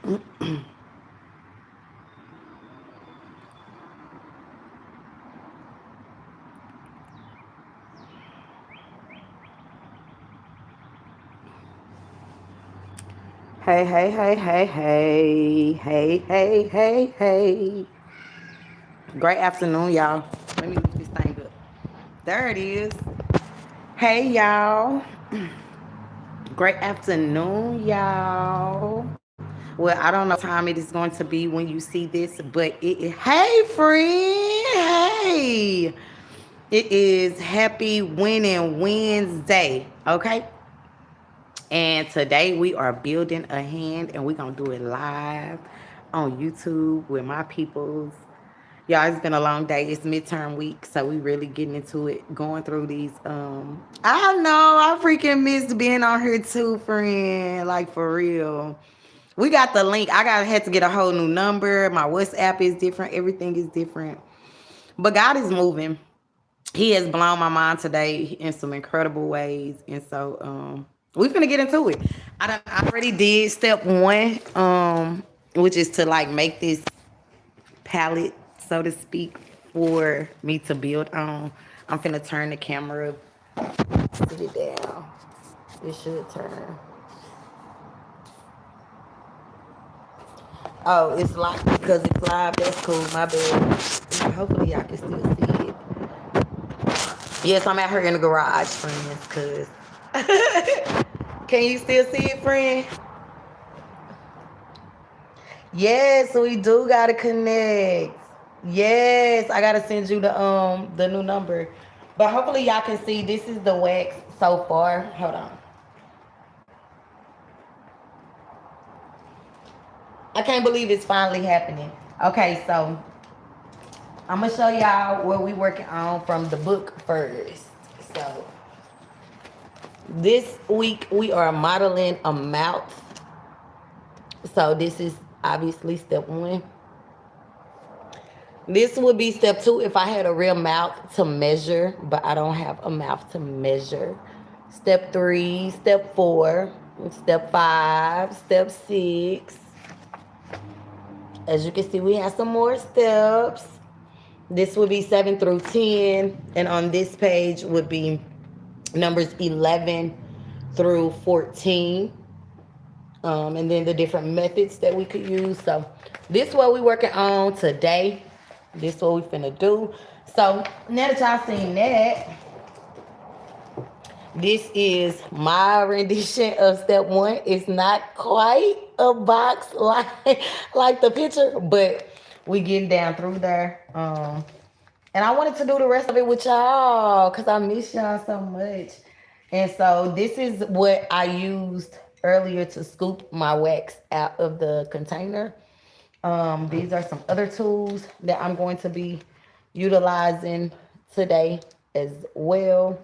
Hey, hey, hey, hey, hey, hey, hey, hey, hey. Great afternoon, y'all. Let me lift this thing up. There it is. Hey, y'all. Great afternoon, y'all. Well, I don't know what time it is going to be when you see this, but hey, friend. Hey. It is Happy Winning Wednesday, okay? And today we are building a hand and we're going to do it live on YouTube with my peoples. Y'all, it's been a long day. It's midterm week, so we really getting into it, going through these. I know I freaking missed being on here too, friend. Like for real. We got the link. Had to get a whole new number. My WhatsApp is different. Everything is different. But God is moving. He has blown my mind today in some incredible ways. And so we finna get into it. I already did step one, which is to like make this palette, so to speak, for me to build on. I'm finna turn the camera, sit it down. It should turn. Oh, it's locked because it's live. That's cool. My bad. Hopefully y'all can still see it. Yes, I'm at her in the garage, friends, cause can you still see it, friend? Yes, we do gotta connect. Yes, I gotta send you the new number. But hopefully y'all can see this is the wax so far. Hold on. I can't believe it's finally happening. Okay, so I'm gonna show y'all what we working on from the book first. So this week we are modeling a mouth. So this is obviously step one. This would be step two if I had a real mouth to measure, but I don't have a mouth to measure. Step three, step four, step five, step six. As you can see, we have some more steps. This would be 7 through 10. And on this page would be numbers 11 through 14. And then the different methods that we could use. So this is what we working on today. This is what we finna do. So now that y'all seen that, this is my rendition of step one. It's not quite a box like the picture, but we getting down through there. And I wanted to do the rest of it with y'all because I miss y'all so much. And so this is what I used earlier to scoop my wax out of the container. These are some other tools that I'm going to be utilizing today as well.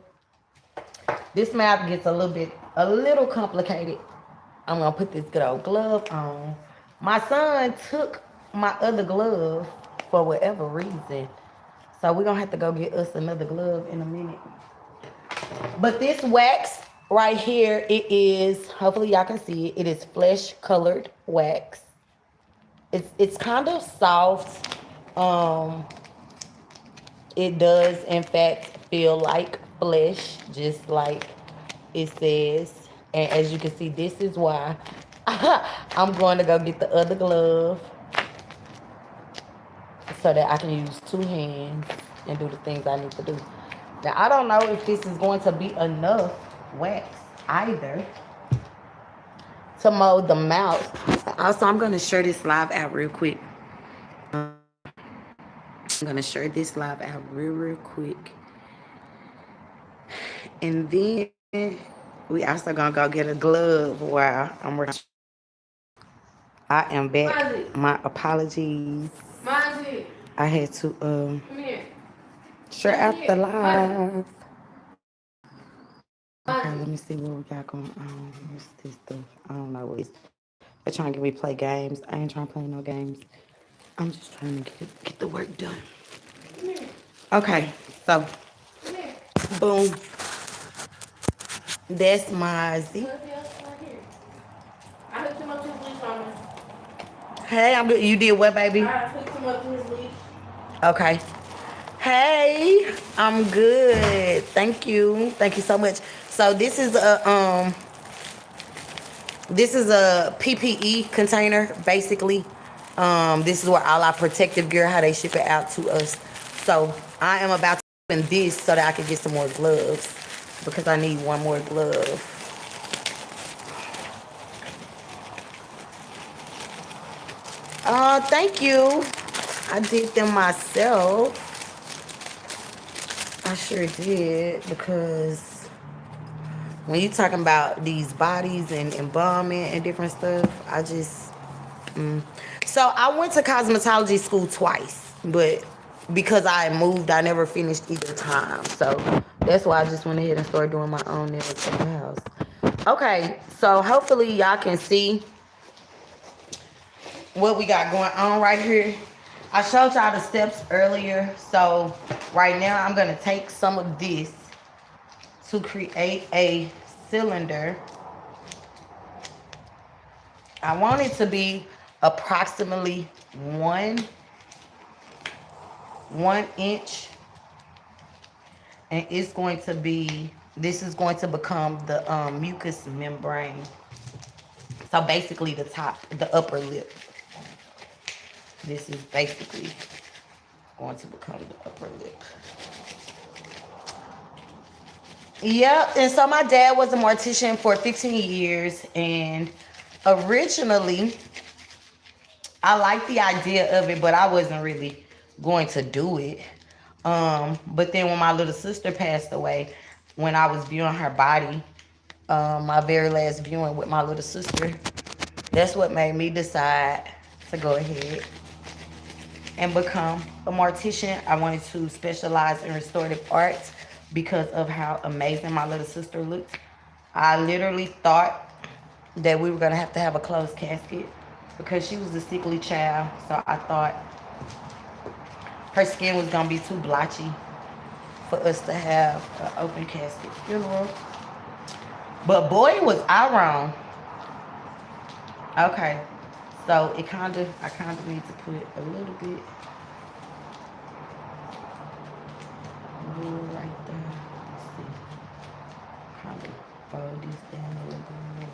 This math gets a little complicated. I'm gonna put this good old glove on. My son took my other glove for whatever reason. So we're gonna have to go get us another glove in a minute. But this wax right here, it is, hopefully y'all can see it, it is flesh colored wax. It's kind of soft. It does in fact feel like flesh, just like it says. And as you can see, this is why I'm going to go get the other glove so that I can use two hands and do the things I need to do. Now, I don't know if this is going to be enough wax either to mold the mouth. Also, I'm going to share this live out real quick. I'm going to share this live out real quick. And then we also going to go get a glove while I'm working. I am back. Mozzie. My apologies. Mozzie. I had to come here. Share out the live. Okay, let me see what we got going on. What's this stuff? I don't know what it's. They're trying to get me to play games. I ain't trying to play no games. I'm just trying to get the work done. Okay, so boom. That's Mozzie. I hooked him up to the police, Mama. Hey, I'm good. You did what, baby? I took him up to his leash. Okay. Hey, I'm good. Thank you. Thank you so much. So this is a PPE container, basically. This is where all our protective gear, how they ship it out to us. So I am about to open this so that I can get some more gloves because I need one more glove. Thank you. I did them myself. I sure did, because when you talking about these bodies and embalming and different stuff, I just So I went to cosmetology school twice, but because I moved, I never finished either time. So that's why I just went ahead and started doing my own nails in the house. Okay, so hopefully y'all can see what we got going on right here. I showed y'all the steps earlier. So right now I'm gonna take some of this to create a cylinder. I want it to be approximately one inch, and it's going to be, this is going to become the mucous membrane. So basically the top, the upper lip. This is basically going to become the upper lip. Yep, and so my dad was a mortician for 15 years, and originally I liked the idea of it, but I wasn't really going to do it. But then when my little sister passed away, when I was viewing her body, my very last viewing with my little sister, that's what made me decide to go ahead and become a mortician. I wanted to specialize in restorative arts because of how amazing my little sister looked. I literally thought that we were gonna have to have a closed casket because she was a sickly child. So I thought her skin was gonna be too blotchy for us to have an open casket funeral. But boy, was I wrong. Okay, so I kind of need to put a little bit right there. Let's see, kind of fold these down a little bit more.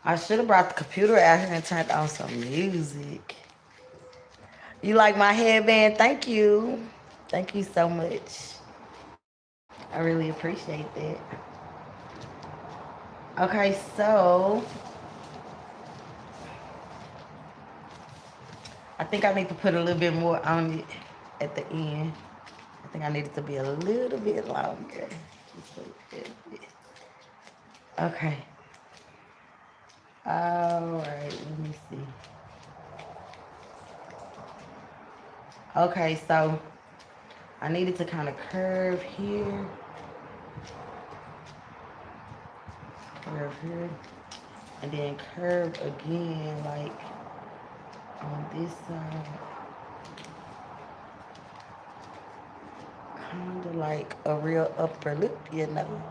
I should have brought the computer out here and turned on some music. You like my headband? Thank you. Thank you so much. I really appreciate that. Okay, so I think I need to put a little bit more on it at the end. I think I need it to be a little bit longer. Just a little bit. Okay. All right, let me see. Okay, so I needed to kind of curve here. Curve here. And then curve again, like on this side. Kind of like a real upper lip, you know.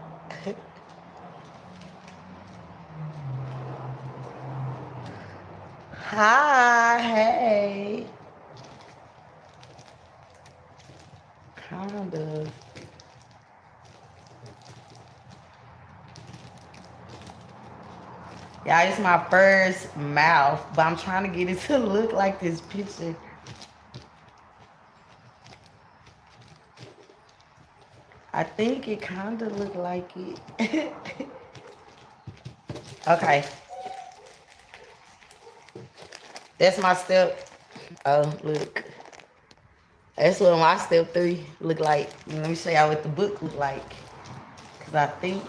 Hi, hey. Kind of. Yeah, it's my first mouth, but I'm trying to get it to look like this picture. I think it kind of look like it. Okay. That's my step. Oh, look. That's what my step 3 look like. Let me show y'all what the book look like. Because I think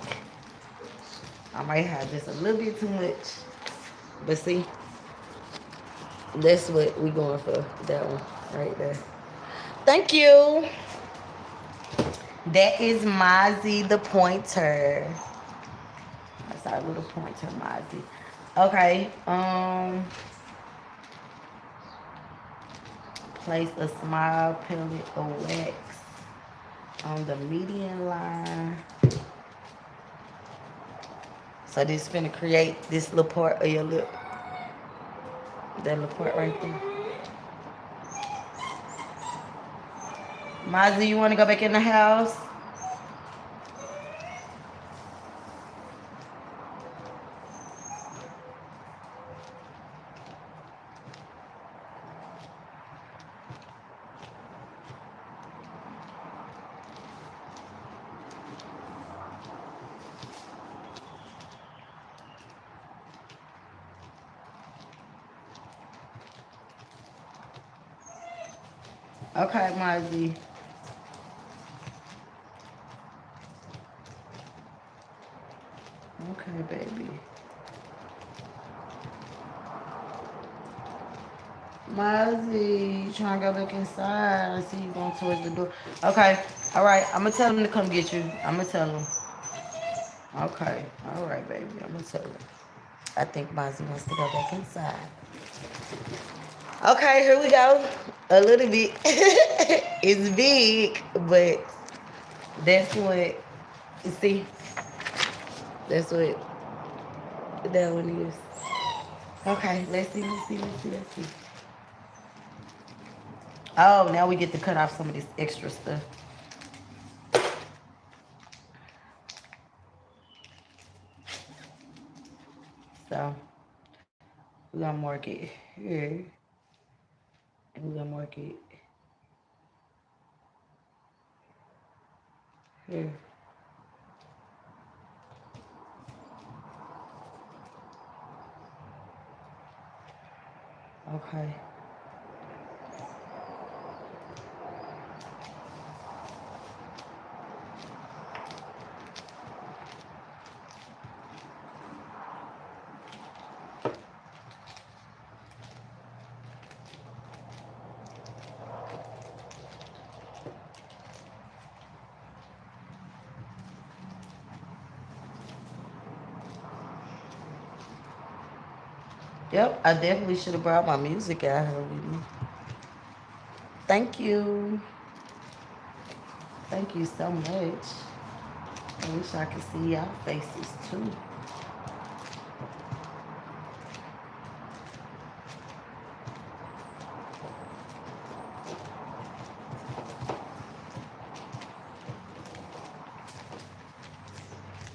I might have just a little bit too much. But see, that's what we going for. That one right there. Thank you. That is Mozzie the pointer. That's our little pointer, Mozzie. Okay. Place a small pellet of wax on the median line. So this finna create this little part of your lip. That little part right there. Mozzie, you wanna go back in the house? Okay, Mozzie. Okay, baby. Mozzie, you trying to go back inside? I see you going towards the door. Okay, all right. I'm gonna tell him to come get you. I'm gonna tell him. Okay, all right, baby. I'm gonna tell him. I think Mozzie wants to go back inside. Okay, here we go. A little bit. It's big, but that's what, you see, that's what that one is. Okay, let's see. Oh, now we get to cut off some of this extra stuff. So, we're gonna mark it here. And we're gonna mark it here. Okay. Yep, I definitely should have brought my music out here with me. Thank you. Thank you so much. I wish I could see y'all faces too.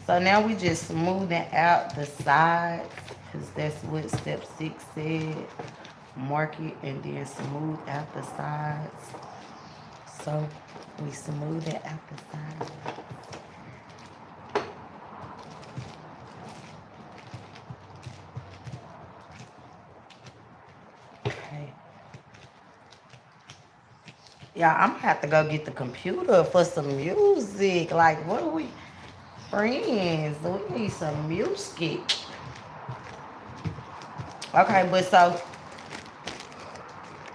So now we just smoothing out the sides, because that's what step 6 said. Mark it and then smooth out the sides. So we smooth it out the sides. Okay. Yeah, I'm gonna have to go get the computer for some music. Like, what are we? Friends, we need some music. Okay, but so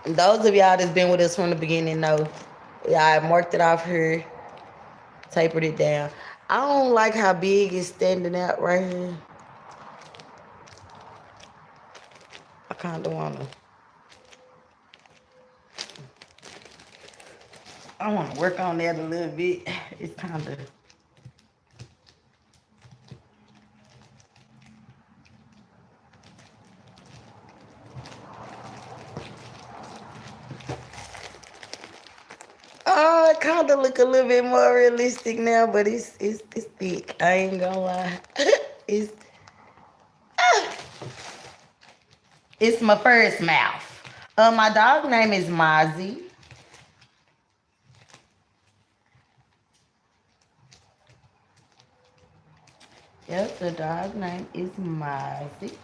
those of y'all that's been with us from the beginning know, yeah, I marked it off here, tapered it down. I don't like how big it's standing out right here. I kind of I want to work on that a little bit. It's kind of, oh, it kind of look a little bit more realistic now, but it's thick. I ain't gonna lie. it's it's my first mouth. My dog name is Mozzie. Yep, the dog name is Mozzie.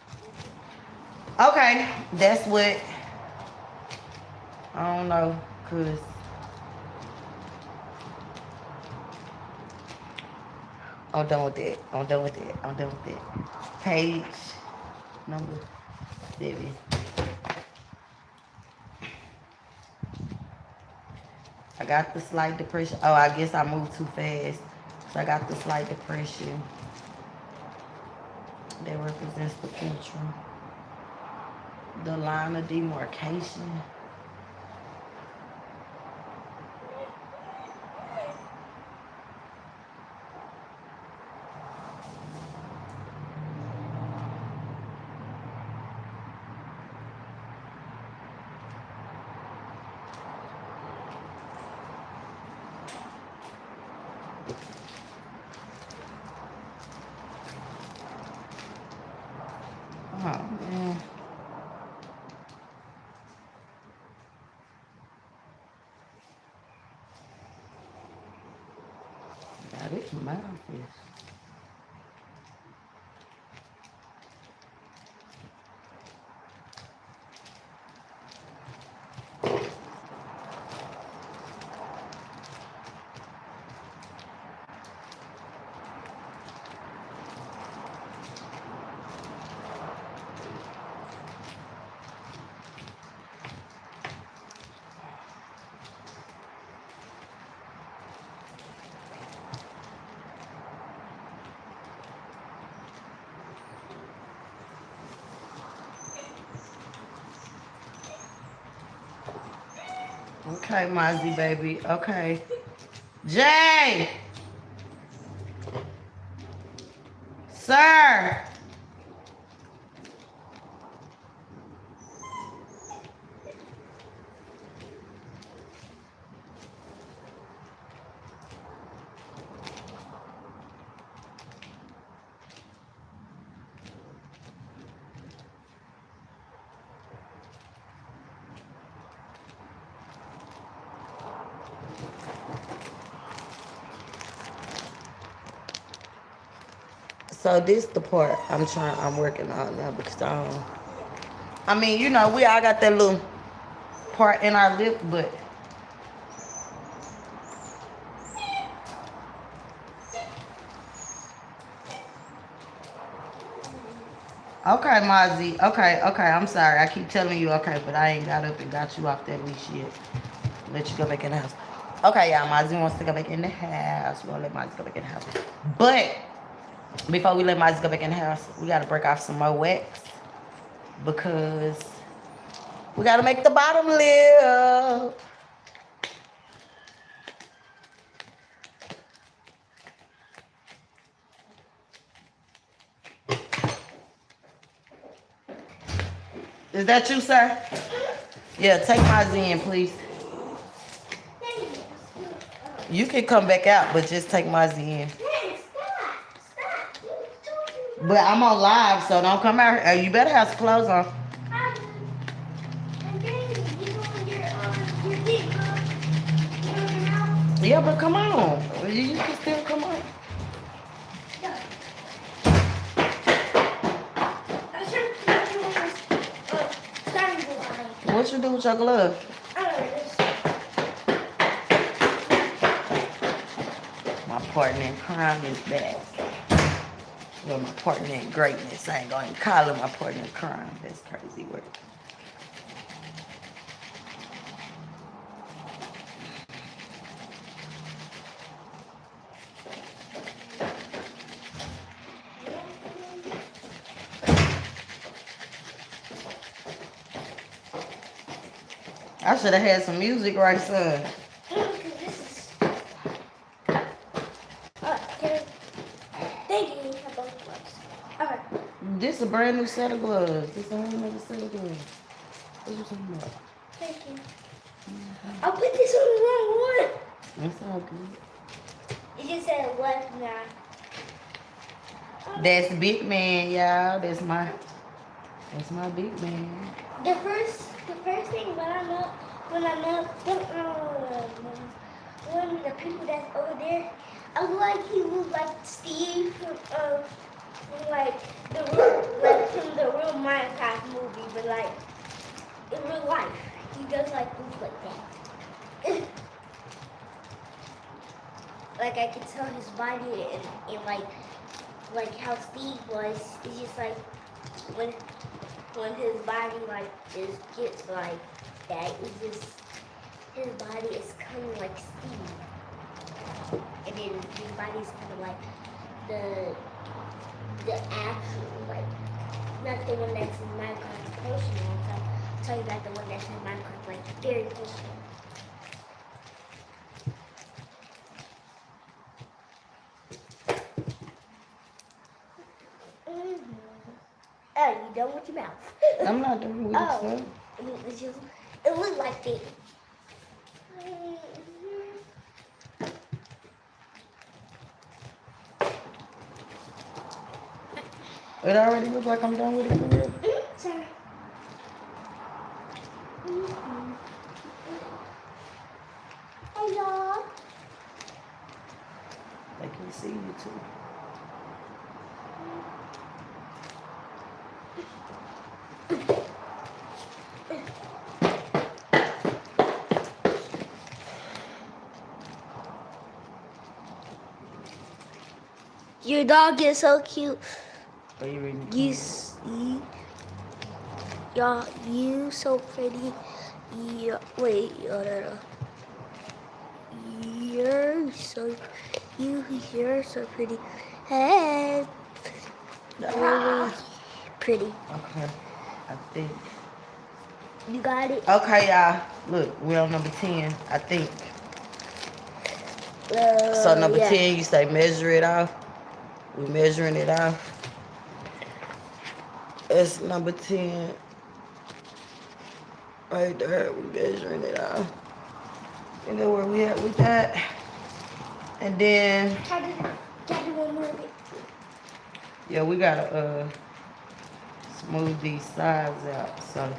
Okay, that's what, I don't know, cause I'm done with that. I'm done with that. Page number 7. I got the slight depression. Oh, I guess I moved too fast. So I got the slight depression that represents the future. The line of demarcation. this mouth is. Okay, Mozzie, baby. Okay. Jay! Sir! So this the part I'm working on now because I mean, you know, we all got that little part in our lip, but okay, Mozzie. Okay, I'm sorry. I keep telling you okay, but I ain't got up and got you off that leash yet. Let you go back in the house. Okay, y'all, Mozzie wants to go back in the house. We're gonna let Mozzie go back in the house. But before we let Mozzie go back in the house, we gotta break off some more wax because we gotta make the bottom lip. Is that you, sir? Yeah, take Mozzie in, please. You can come back out, but just take Mozzie in. But I'm on live, so don't come out here. You better have some clothes on. Yeah, but come on. You can still come on. What you do with your glove? My partner in crime is back. Well, my partner in greatness. I ain't going to call him my partner in crime. That's crazy work. I should have had some music right, son. This is a brand new set of gloves. This is a whole nother set of gloves. What you talking about? Thank you. I put this on the wrong one. That's all good. It just said left now. That's big man, y'all. That's my big man. The first thing when the people that's over there, I look like he looks like Steve from from the real Minecraft movie, but like in real life, he does like look like that. Like I could tell his body and like how Steve was. It's just like when his body like just gets like that, it's just his body is kind of like Steve, and then his body is kind of like the actual, like not the one that's in Minecraft personal. I'll tell you about the one that's in Minecraft, like very personal. Oh, you done with your mouth? I'm not done with it, son. It looked like it. It already looks like I'm done with it for real. Sorry. Hey, y'all. Thank you. see you too. Your dog is so cute. Are you reading? You so pretty. Wait, you're so you're so pretty. Hey, really pretty. Okay, I think. You got it. Okay, y'all. Look, we're on number 10, I think. So number 10, you say measure it off. We're measuring it off. It's number 10. Right there, we're measuring it off. You know where we at with that? And then, yeah, we gotta smooth these sides out. So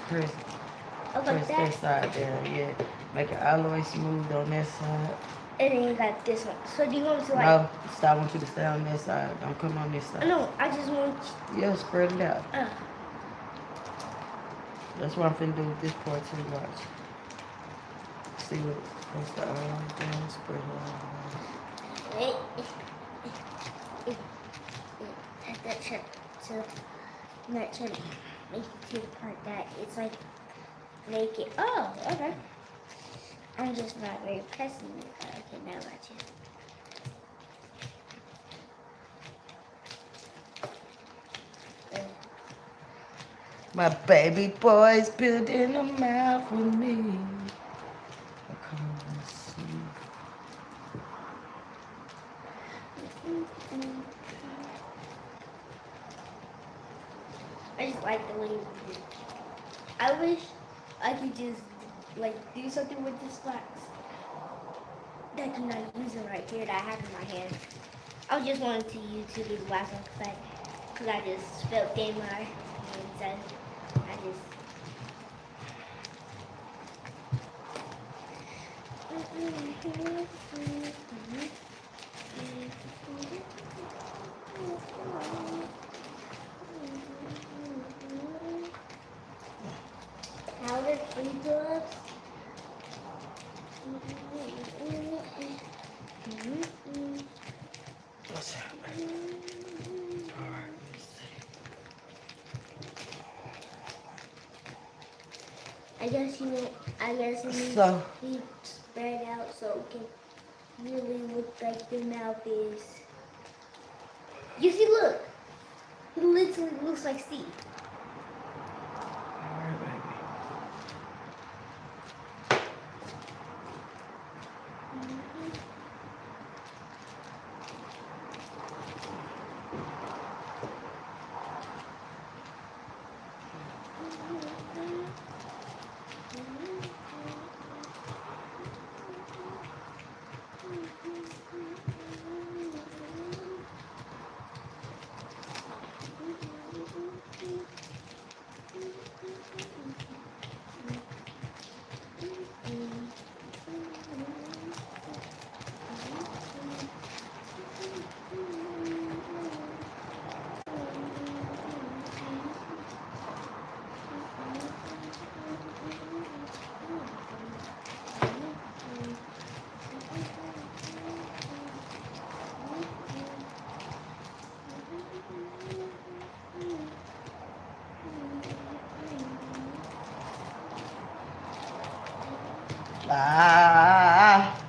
press that side down, yeah. Make it all the way smooth on that side. And then you got this one. So do you want to like? No, stop. I want you to stay on that side. Don't come on this side. No, I just want. Yeah, spread it out. That's what I'm finna do with this part too. Watch. See what? Press the arm down, spread it out. That should not should make it to the part that it's like make it. Oh, okay. I'm just not very pressing it. Okay, now got you. My baby boy's building a mouth with me. I just like the way you do it. I wish I could just like do something with this flax that I'm not using right here that I have in my hand. I just wanted to use to do the last one because I just felt in my hands and I just. Powder free gloves. What's happening? All right, let's see. I guess it needs So, to be spread out so it can really look like the mouth is. You see, look. It literally looks like Steve. all right, baby. Ah.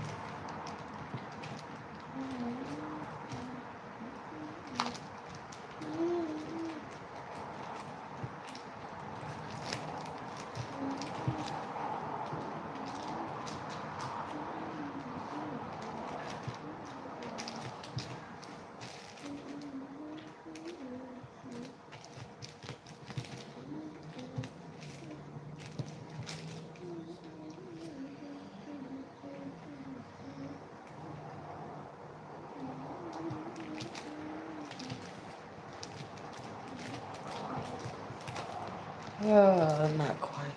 Not quite.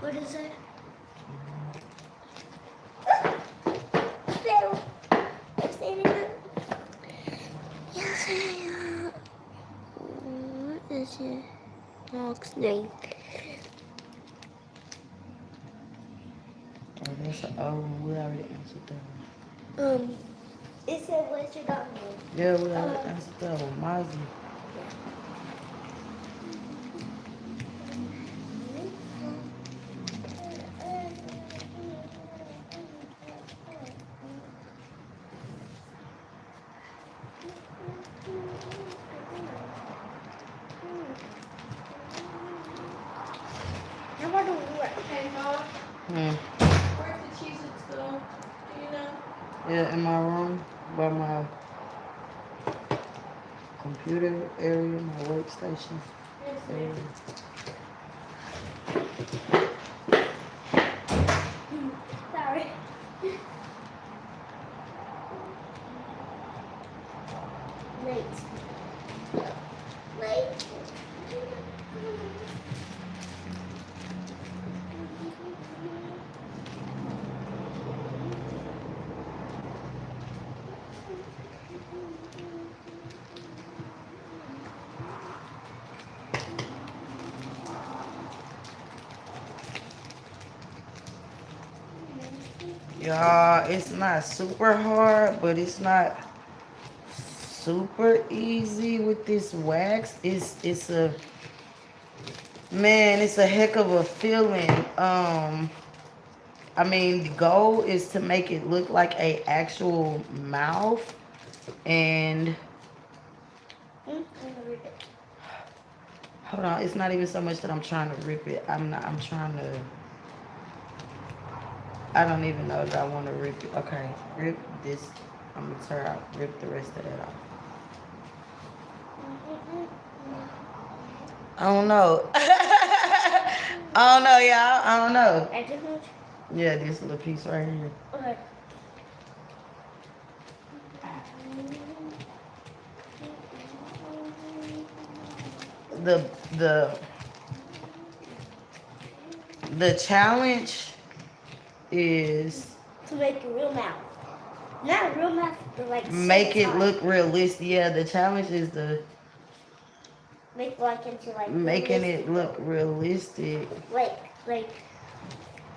What is it? Dog's name. Oh, that's an old one. We already answered that one. It said, what's your dog name? Yeah, we already answered that one. Mozzie. How about the word? Hey, Mom, Hmm. where's the Cheez-Its go? Do you know? Yeah, in my room, by my computer area, my workstation Yes, area. ma'am. Sorry. Late. Late. Y'all, it's not super hard, but it's not super easy with this wax. It's a man, it's a heck of a feeling. I mean, the goal is to make it look like a actual mouth, and hold on, it's not even so much that I'm trying to rip it. I'm trying to. I don't even know that I want to rip it. Okay, rip this. I'm gonna tear out, rip the rest of that off. I don't know. I don't know, y'all. I don't know. I just moved. Yeah, this little piece right here. Okay. The the the challenge is To make a real mouth. Not a real mouth, but like make it same look time. realistic. Yeah, the challenge is the Make like into like making it realistic look though. realistic. Like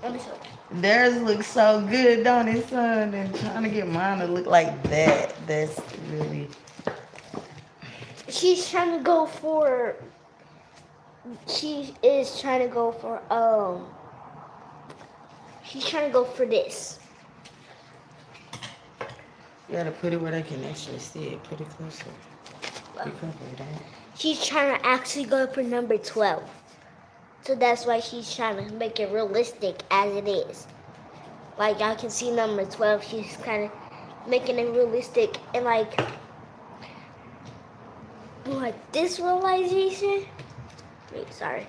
let me show you. Theirs looks so good, don't it, son? And trying to get mine to look like that. That's really She's trying to go for. She is trying to go for She's trying to go for this. you gotta put it where they can actually see it. Put it closer. Be careful with that. She's trying to actually go for number 12. So that's why she's trying to make it realistic as it is. Like y'all can see number 12, she's kind of making it realistic and like this realization. Wait, sorry.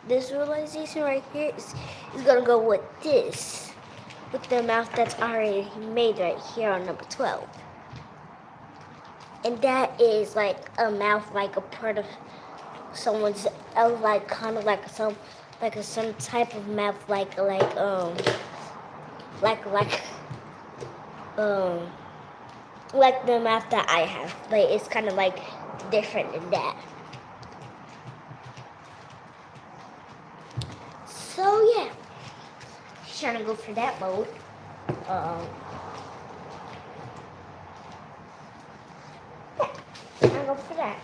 This realization right here is gonna go with this. With the mouth that's already made right here on number 12. And that is like a mouth like a part of someone's like kind of like some type of mouth like um the mouth that I have. Like it's kind of like different than that. So yeah, she's trying to go for that mode. Yeah, I'm gonna go for that.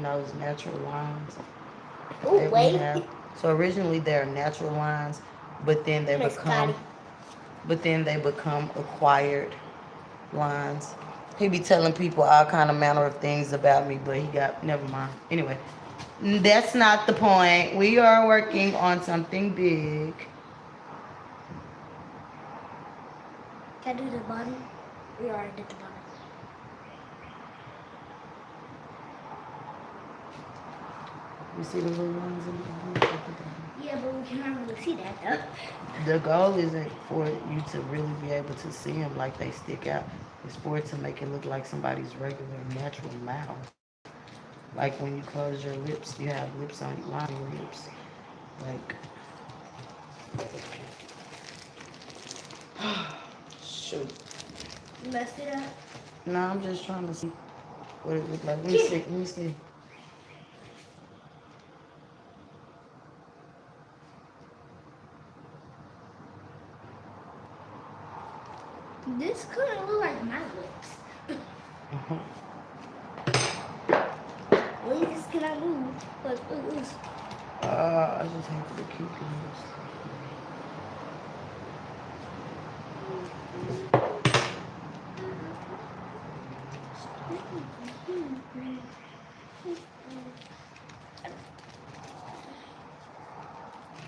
those natural lines Oh, that we wait. have. So originally they're natural lines, but then they Miss Scotty. become acquired lines. He be telling people all kind of manner of things about me, but he got never mind. Anyway, that's not the point. We are working on something big. Can I do the bottom? We already did the bottom. You see the little lines in the Yeah, but we cannot really see that though. The goal isn't for you to really be able to see them like they stick out. It's for it to make it look like somebody's regular, natural mouth. Like when you close your lips, you have lips on line your lips. Like, shoot. You messed it up. No, I'm just trying to see what it look like. Let me see. Let me see. This couldn't look like my lips. Uh-huh. Well, you just cannot move. Look. I just have to keep this.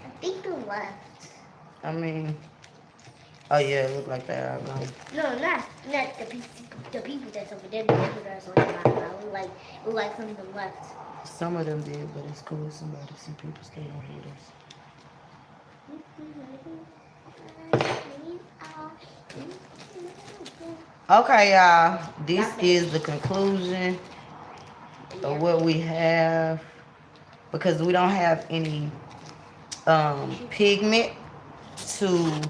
I think the left. I mean, oh yeah, it look like that. No, not the people that's over there. The people that's on the bottom. It look like from the left. Some of them did, but it's cool. Somebody, some people stay on with us. Okay, y'all. This is the conclusion of what we have because we don't have any pigment to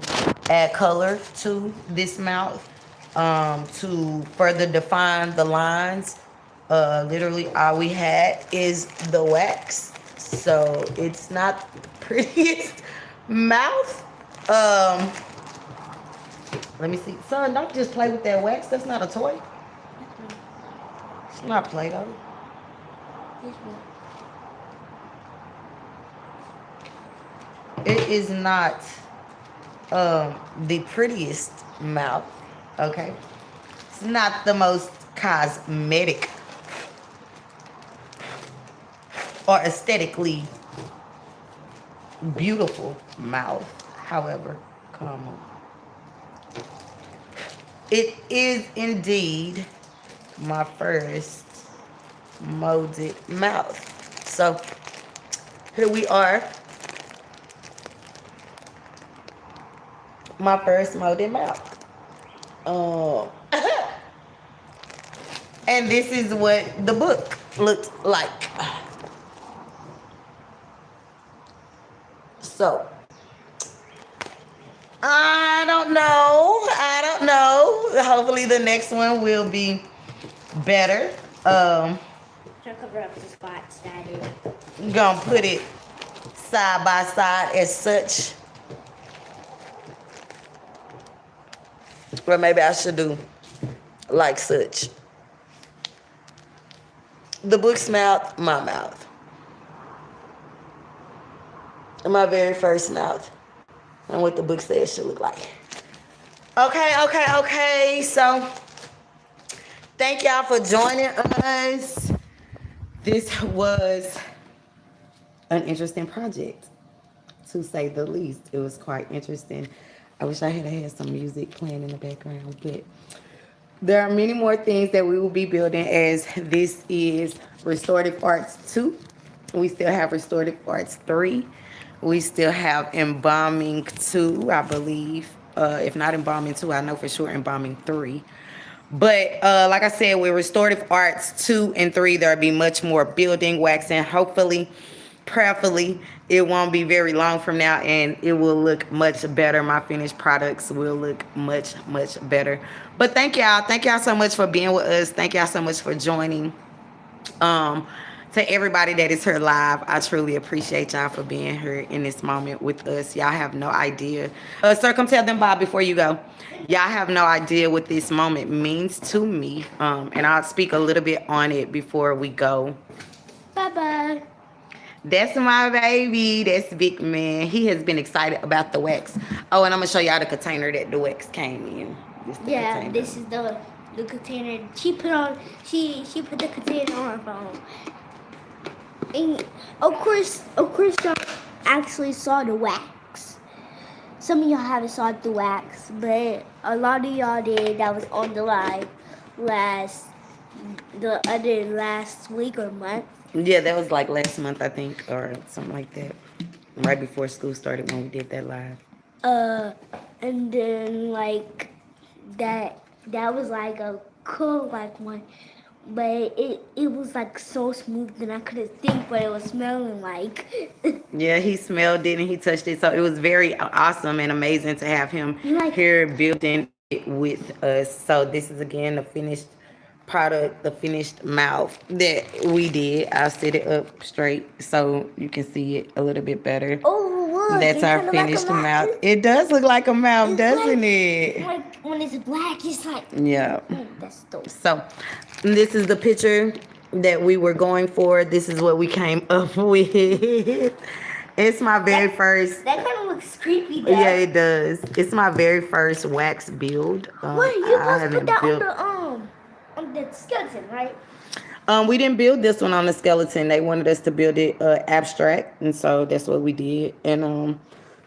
add color to this mouth to further define the lines. Literally all we had is the wax, so it's not the prettiest mouth. Let me see. Son, don't just play with that wax. That's not a toy. It's not Play-Doh. It is not the prettiest mouth, okay? It's not the most cosmetic or aesthetically beautiful mouth, however, it is indeed my first molded mouth. So here we are. My first molded mouth. And this is what the book looked like. So, I don't know. Hopefully the next one will be better. Trying to cover up the spots that I did. I'm gonna put it side by side as such. Or maybe I should do like such. The book's mouth, my mouth. My very first mouth. And what the book says should look like. Okay. So, thank y'all for joining us. This was an interesting project, to say the least. It was quite interesting. I wish I had some music playing in the background, but there are many more things that we will be building, as this is Restorative Arts 2. We still have Restorative Arts 3. We still have Embalming 2, I believe. If not Embalming 2, I know for sure Embalming 3. But like I said, with Restorative Arts 2 and 3, there'll be much more building, waxing. Hopefully, prayerfully, it won't be very long from now, and it will look much better. My finished products will look much better. But thank y'all so much for being with us. Thank y'all so much for joining. To everybody that is here live, I truly appreciate y'all for being here in this moment with us. Y'all have no idea. Sir, come tell them, Bob, before you go. Y'all have no idea what this moment means to me. And I'll speak a little bit on it before we go. Bye-bye. That's my baby. That's Big Man. He has been excited about the wax. Oh, and I'm gonna show y'all the container that the wax came in. Yeah, container. this is the container. She put the container on her phone. And of course y'all actually saw the wax. Some of y'all haven't saw the wax, but a lot of y'all did. That was on the live last week or month. Yeah, that was like last month, I think, or something like that. Right before school started when we did that live. And then like that was like a cool like one, but it was like so smooth and I couldn't think what it was smelling like. Yeah, he smelled it and he touched it, so it was very awesome and amazing to have him Like- here building it with us. So this is again the finished product, the finished mouth that we did. I'll set it up straight so you can see it a little bit better. Oh, look, That's it's our kinda like a finished mouth. mouth. It does look like a mouth, It's doesn't like- it? Like when it's black, it's like Yeah. that's dope. So this is the picture that we were going for. This is what we came up with. It's my very first. That kind of looks creepy though. Yeah, it does. It's my very first wax build. Wait, you I must put haven't that built. on the skeleton, right? We didn't build this one on the skeleton. They wanted us to build it abstract, and so that's what we did. And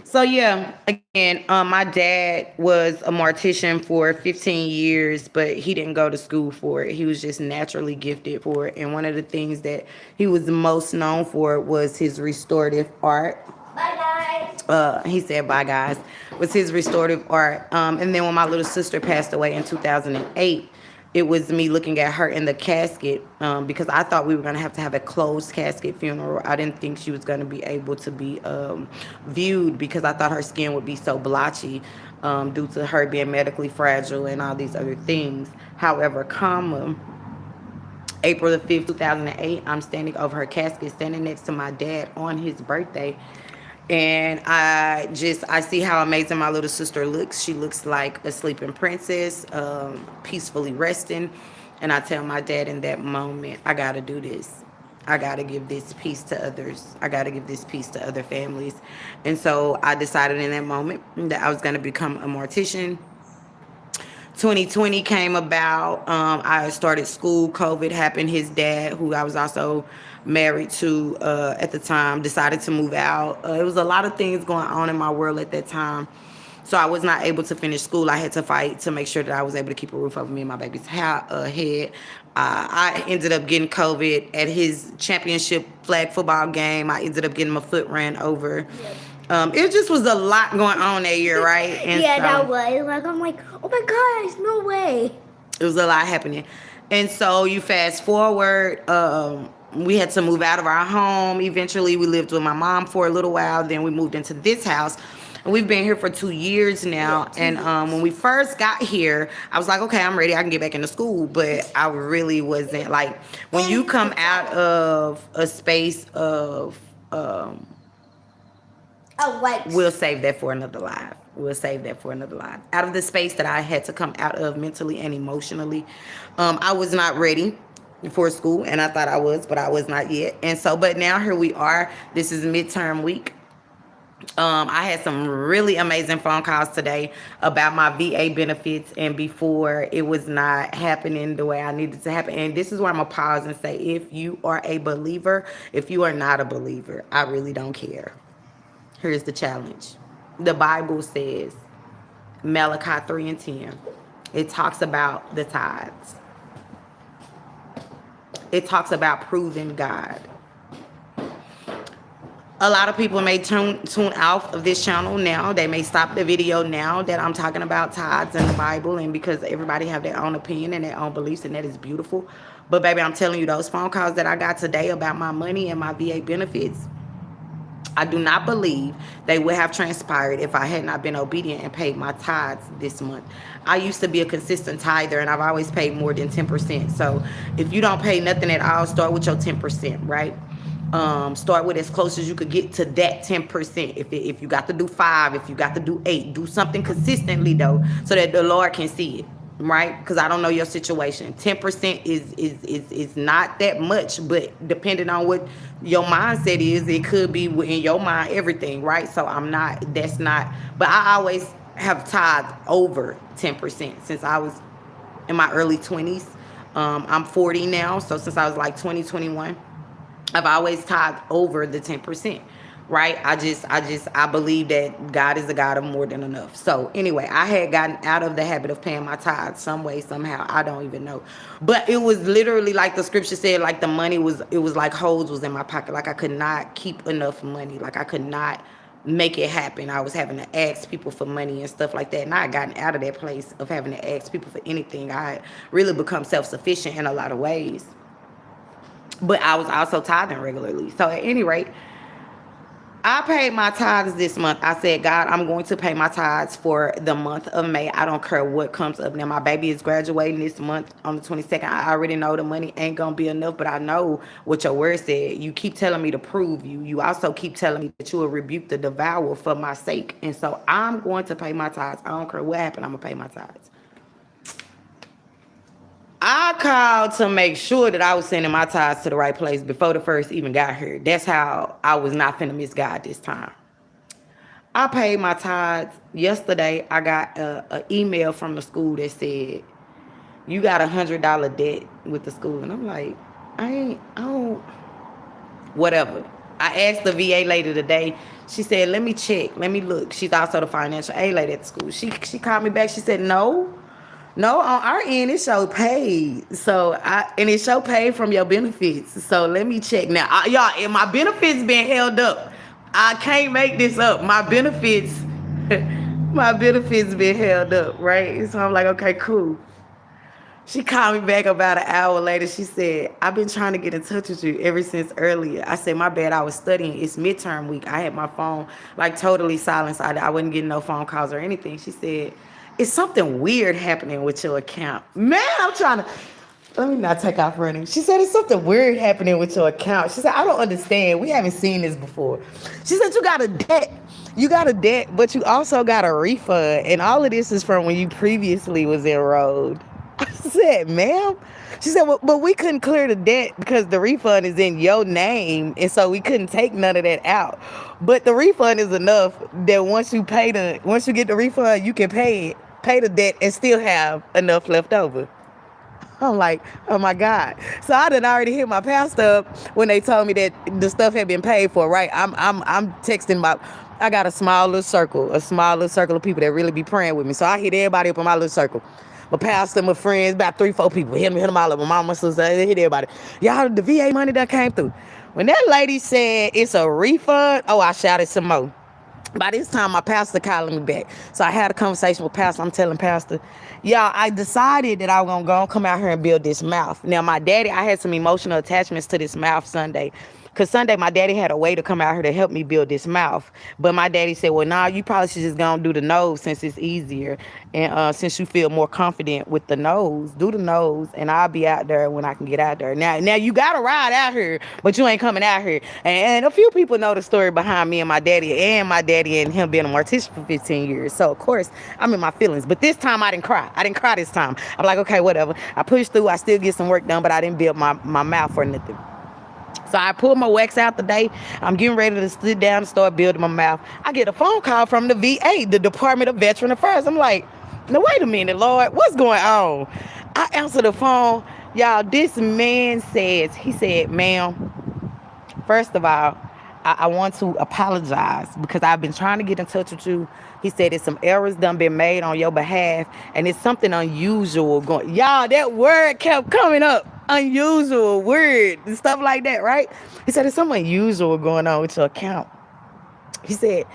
so yeah, again, my dad was a mortician for 15 years, but he didn't go to school for it. He was just naturally gifted for it. And one of the things that he was most known for was his restorative art. Bye guys. He said bye guys, was his restorative art. And then when my little sister passed away in 2008, it was me looking at her in the casket, because I thought we were going to have a closed casket funeral. I didn't think she was going to be able to be viewed because I thought her skin would be so blotchy due to her being medically fragile and all these other things. However, April the 5th, 2008, I'm standing over her casket, standing next to my dad on his birthday. And I see how amazing my little sister looks. She looks like a sleeping princess, peacefully resting. And I tell my dad in that moment, I got to do this. I got to give this peace to others. I got to give this peace to other families. And so I decided in that moment that I was going to become a mortician. 2020 came about. I started school. COVID happened. His dad, who I was also married to at the time, decided to move out. It was a lot of things going on in my world at that time. So I was not able to finish school. I had to fight to make sure that I was able to keep a roof over me and my baby's head. I ended up getting COVID at his championship flag football game. I ended up getting my foot ran over. It just was a lot going on that year, right? And yeah, so, that was like I'm like, oh my gosh, no way. it was a lot happening. And so you fast forward, we had to move out of our home. Eventually we lived with my mom for a little while. Then we moved into this house. And we've been here for 2 years now. And when we first got here, I was like, okay, I'm ready. I can get back into school. But I really wasn't. Like, when you come out of a space of, Like we'll save that for another live. Out of the space that I had to come out of mentally and emotionally, I was not ready for school. And I thought I was, but I was not yet. And so, but now here we are. This is midterm week. I had some really amazing phone calls today about my VA benefits, and before it was not happening the way I needed to happen. And this is where I'm gonna pause and say, if you are a believer, if you are not a believer, I really don't care. Here's the challenge. The Bible says, Malachi 3:10, it talks about the tithes. It talks about proving God. A lot of people may tune out of this channel now. They may stop the video now that I'm talking about tithes in the Bible, and because everybody have their own opinion and their own beliefs, and that is beautiful. But baby, I'm telling you, those phone calls that I got today about my money and my VA benefits, I do not believe they would have transpired if I had not been obedient and paid my tithes this month. I used to be a consistent tither, and I've always paid more than 10%. So if you don't pay nothing at all, start with your 10%, right? Start with as close as you could get to that 10%. If you got to do 5, if you got to do 8, do something consistently though, so that the Lord can see it. right? Because I don't know your situation. 10% is not that much, but depending on what your mindset is, it could be in your mind everything, right? So that's not, but I always have tithed over 10% since I was in my early 20s. I'm 40 now, so since I was like 2021, I've always tithed over the 10%. Right? I believe that God is a God of more than enough. So anyway, I had gotten out of the habit of paying my tithes some way, somehow. I don't even know. But it was literally like the scripture said, like it was like holes was in my pocket. Like I could not keep enough money. Like I could not make it happen. I was having to ask people for money and stuff like that. And I had gotten out of that place of having to ask people for anything. I had really become self-sufficient in a lot of ways. But I was also tithing regularly. So at any rate, I paid my tithes this month. I said, God, I'm going to pay my tithes for the month of May. I don't care what comes up. Now, my baby is graduating this month on the 22nd. I already know the money ain't going to be enough, but I know what your word said. You keep telling me to prove you. You also keep telling me that you will rebuke the devourer for my sake. And so I'm going to pay my tithes. I don't care what happened. I'm going to pay my tithes. I called to make sure that I was sending my tithes to the right place before the first even got here. That's how I was not finna miss God this time. I paid my tithes. Yesterday, I got an email from the school that said, you got $100 debt with the school. And I'm like, I don't, whatever. I asked the VA lady today. She said, let me check. Let me look. She's also the financial aid lady at the school. She called me back. She said, no, on our end, it show paid. And it show paid from your benefits. So let me check. Now, y'all, if my benefits been held up, I can't make this up. My benefits been held up, right? So I'm like, okay, cool. She called me back about an hour later. She said, I've been trying to get in touch with you ever since earlier. I said, my bad, I was studying. It's midterm week. I had my phone like totally silenced. I wasn't getting no phone calls or anything. She said, it's something weird happening with your account. Man, let me not take off running. She said, it's something weird happening with your account. She said, I don't understand. We haven't seen this before. She said, you got a debt. You got a debt, but you also got a refund. And all of this is from when you previously was enrolled. I said, ma'am. She said, well, but we couldn't clear the debt because the refund is in your name. And so we couldn't take none of that out. But the refund is enough that once you get the refund, you can pay the debt and still have enough left over. I'm like, oh my God. So I done already hit my pastor up when they told me that the stuff had been paid for, right? I'm texting I got a small little circle of people that really be praying with me. So I hit everybody up in my little circle. My pastor, my friends, about 3-4 people. Hit them all up. My mama, my sister, hit everybody. Y'all, the VA money that came through. When that lady said it's a refund, I shouted some more. By this time, my pastor calling me back. So I had a conversation with pastor. I'm telling pastor, y'all, I decided that I was going to go and come out here and build this mouth. Now, my daddy, I had some emotional attachments to this mouth Sunday. Because Sunday, my daddy had a way to come out here to help me build this mouth. But my daddy said, well, nah, you probably should just go and do the nose since it's easier. And since you feel more confident with the nose, do the nose. And I'll be out there when I can get out there. Now you got to ride out here, but you ain't coming out here. And a few people know the story behind me and my daddy and him being a mortician for 15 years. So, of course, I'm in my feelings. But this time, I didn't cry. I didn't cry this time. I'm like, okay, whatever. I pushed through. I still get some work done, but I didn't build my mouth or nothing. So I pulled my wax out today. I'm getting ready to sit down and start building my mouth. I get a phone call from the VA, the Department of Veteran Affairs. I'm like, now wait a minute, Lord, what's going on? I answer the phone. Y'all, this man he said, ma'am, first of all, I want to apologize because I've been trying to get in touch with you. He said there's some errors done been made on your behalf and it's something unusual going. Y'all, that word kept coming up. Unusual word and stuff like that, right? He said there's something unusual going on with your account. He said,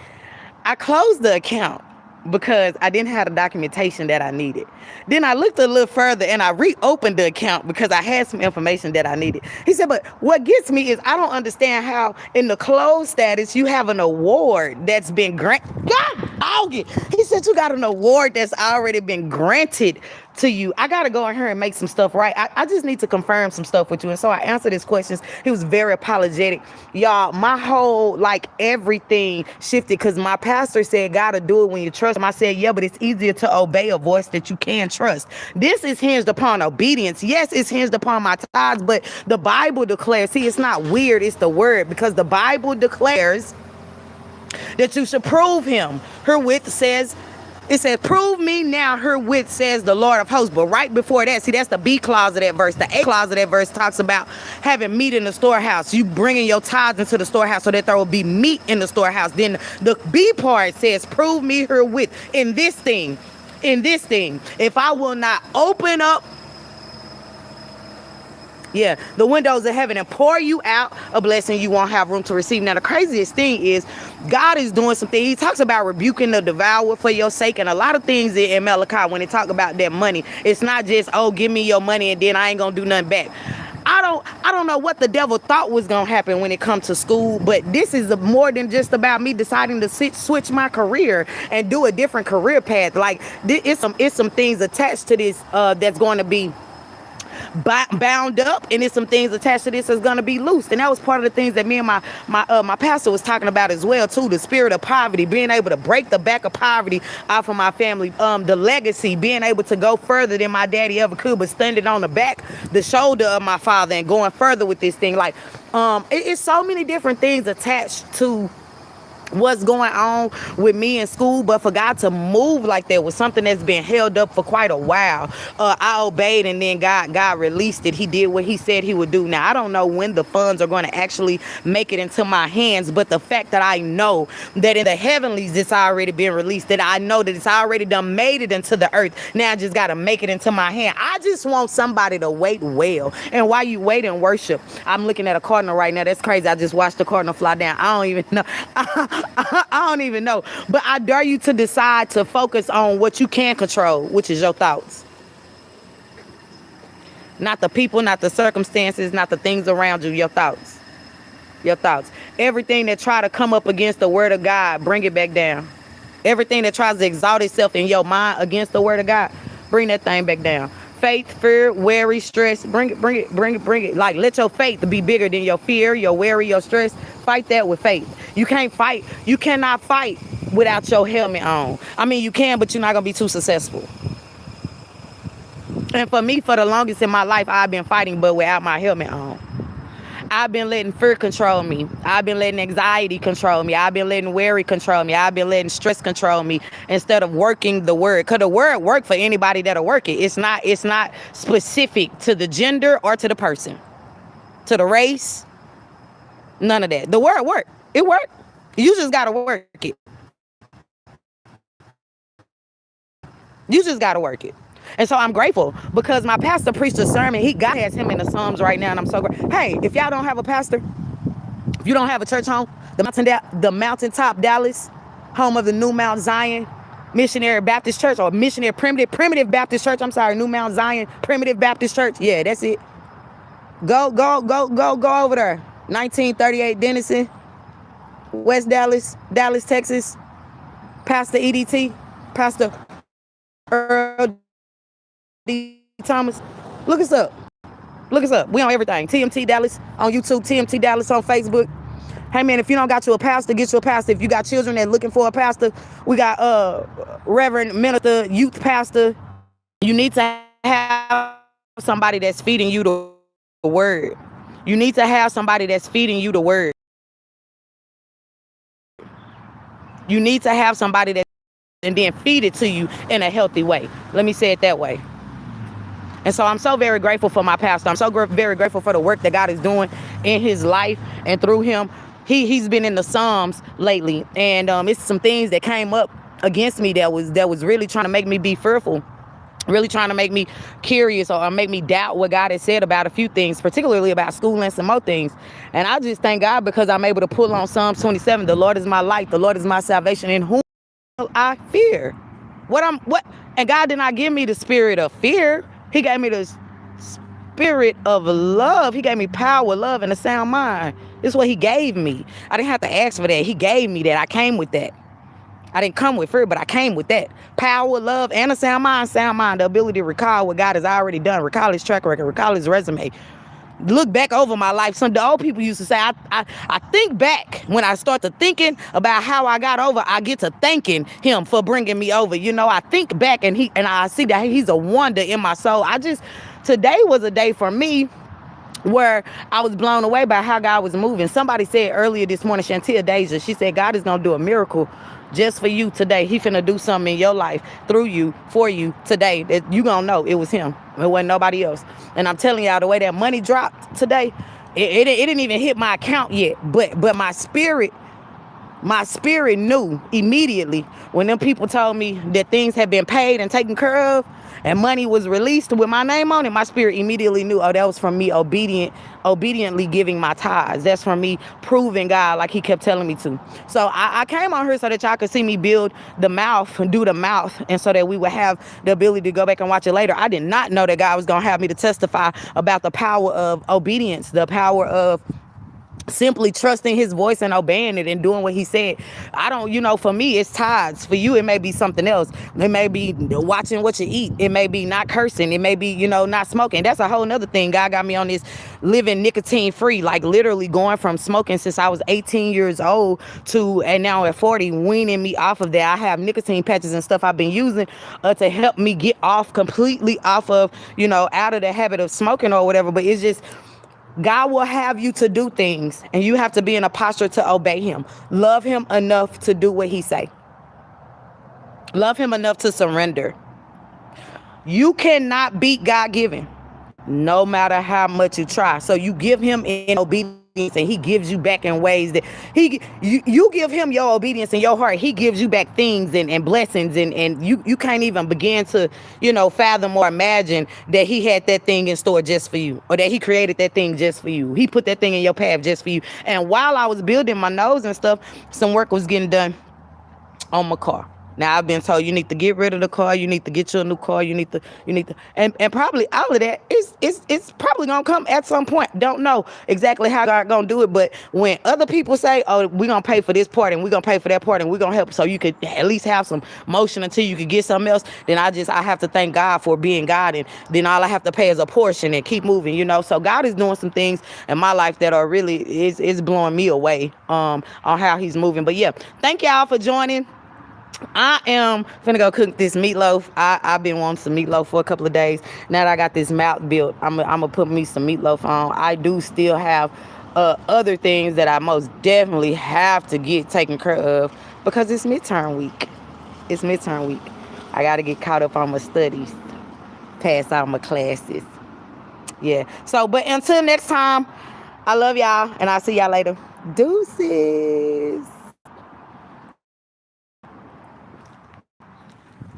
I closed the account because I didn't have the documentation that I needed. Then I looked a little further and I reopened the account because I had some information that I needed. He said, but what gets me is I don't understand how in the closed status you have an award that's been granted. God August. He said, you got an award that's already been granted to you. I got to go in here and make some stuff right. I just need to confirm some stuff with you. And so I answered his questions. He was very apologetic. Y'all, my whole, like, everything shifted because my pastor said, gotta do it when you trust him. I said, yeah, but it's easier to obey a voice that you can trust. This is hinged upon obedience. Yes, it's hinged upon my tithes, but the Bible declares, see, it's not weird, it's the word, because the Bible declares that you should prove him. Herewith says, it says, prove me now, herewith says the Lord of hosts. But right before that, see, that's the B clause of that verse. The A clause of that verse talks about having meat in the storehouse. You bringing your tithes into the storehouse so that there will be meat in the storehouse. Then the B part says, prove me herewith in this thing. If I will not open up the windows of heaven and pour you out a blessing you won't have room to receive. Now, the craziest thing is God is doing something. He talks about rebuking the devourer for your sake. And a lot of things in Malachi, when they talk about that money, it's not just, oh, give me your money and then I ain't going to do nothing back. I don't know what the devil thought was going to happen when it comes to school, but this is more than just about me deciding to switch my career and do a different career path. Like, it's some things attached to this that's going to be bound up, and there's some things attached to this that's going to be loose. And that was part of the things that me and my pastor was talking about as well too. The spirit of poverty, being able to break the back of poverty off of my family, the legacy, being able to go further than my daddy ever could, but standing on the shoulder of my father and going further with this thing. Like, it's so many different things attached to what's going on with me in school, but for God to move like that was something that's been held up for quite a while. I obeyed, and then God released it. He did what he said he would do. Now, I don't know when the funds are going to actually make it into my hands, but the fact that I know that in the heavenlies it's already been released, that I know that it's already done made it into the earth. Now I just got to make it into my hand. I just want somebody to wait well. And while you wait and worship, I'm looking at a cardinal right now. That's crazy. I just watched the cardinal fly down. I don't even know. I don't even know. But I dare you to decide to focus on what you can control, which is your thoughts. Not the people, not the circumstances, not the things around you, your thoughts. Your thoughts. Everything that try to come up against the word of God, bring it back down. Everything that tries to exalt itself in your mind against the word of God, bring that thing back down. Faith, fear, worry, stress, bring it. Like, let your faith be bigger than your fear, your worry, your stress. Fight that with faith. You cannot fight without your helmet on. I mean, you can, but you're not going to be too successful. And for me, for the longest in my life, I've been fighting, but without my helmet on. I've been letting fear control me. I've been letting anxiety control me. I've been letting worry control me. I've been letting stress control me instead of working the word. Because the word work for anybody that'll work it. It's not specific to the gender or to the person, to the race. None of that. The word work. It worked. You just got to work it. You just got to work it. And so I'm grateful because my pastor preached a sermon. God has him in the Psalms right now, and I'm so grateful. Hey, if y'all don't have a pastor, if you don't have a church home, the Mountaintop Dallas, home of the New Mount Zion Missionary Baptist Church, or Missionary Primitive Baptist Church. I'm sorry, New Mount Zion Primitive Baptist Church. Yeah, that's it. Go over there. 1938 Denison, West Dallas, Texas. Pastor EDT, Pastor Earl D. Thomas. Look us up. We on everything. TMT Dallas on YouTube, TMT Dallas on Facebook. Hey man, if you don't got you a pastor, get you a pastor. If you got children that looking for a pastor, we got Reverend Minister, youth pastor. You need to have somebody that's feeding you the word. You need to have somebody that's feeding you the word. You need to have somebody that and then feed it to you in a healthy way. Let me say it that way. And so I'm so very grateful for my pastor. I'm so very grateful for the work that God is doing in his life and through him. He's been in the Psalms lately, and it's some things that came up against me that was really trying to make me be fearful, really trying to make me curious or make me doubt what God has said about a few things, particularly about school and some more things. And I just thank God because I'm able to pull on Psalms 27. The Lord is my light. The Lord is my salvation. In whom I fear? And God did not give me the spirit of fear. He gave me the spirit of love. He gave me power, love, and a sound mind. This is what he gave me. I didn't have to ask for that. He gave me that. I came with that. I didn't come with fear, but I came with that. Power, love, and a sound mind. Sound mind, the ability to recall what God has already done, recall his track record, recall his resume. Look back over my life. Some of the old people used to say, I think back. When I start to thinking about how I got over, I get to thanking him for bringing me over. You know, I think back and I see that he's a wonder in my soul. Today was a day for me where I was blown away by how God was moving. Somebody said earlier this morning, Chantel Deja, she said, God is going to do a miracle just for you today. He finna do something in your life through you, for you today, that you gonna know it was him. It wasn't nobody else. And I'm telling y'all, the way that money dropped today, it didn't even hit my account yet. But my spirit knew immediately when them people told me that things had been paid and taken care of and money was released with my name on it. My spirit immediately knew, oh, that was from me obediently giving my tithes. That's from me proving God like he kept telling me to. So I came on here so that y'all could see me build the mouth and do the mouth, and so that we would have the ability to go back and watch it later. I did not know that God was going to have me to testify about the power of obedience, the power of simply trusting his voice and obeying it and doing what he said. For me, it's tithes. For you, it may be something else. It may be watching what you eat. It may be not cursing. It may be, not smoking. That's a whole nother thing. God got me on this living nicotine free, like literally going from smoking since I was 18 years old and now at 40, weaning me off of that. I have nicotine patches and stuff I've been using to help me get completely off of, out of the habit of smoking or whatever. But it's just, God will have you to do things, and you have to be in a posture to obey him. Love him enough to do what he say. Love him enough to surrender. You cannot beat God given, no matter how much you try. So you give him in obedience, and he gives you back in ways that you give him your obedience in your heart. He gives you back things and blessings, and you can't even begin to, fathom or imagine that he had that thing in store just for you, or that he created that thing just for you. He put that thing in your path just for you. And while I was building my nose and stuff, some work was getting done on my car. Now I've been told you need to get rid of the car, you need to get you a new car, you need to and probably all of that it's probably gonna come at some point. Don't know exactly how God gonna do it, but when other people say, oh, we're gonna pay for this part and we're gonna pay for that part and we're gonna help so you could at least have some motion until you could get something else, then I have to thank God for being God, and then all I have to pay is a portion and keep moving, so God is doing some things in my life that are really is blowing me away on how he's moving. But yeah, thank y'all for joining. I am finna go cook this meatloaf. I've been wanting some meatloaf for a couple of days. Now that I got this mouth built, I'm gonna put me some meatloaf on. I do still have other things that I most definitely have to get taken care of because it's midterm week. I gotta get caught up on my studies, pass all my classes. Yeah. So, but until next time, I love y'all, and I'll see y'all later. Deuces.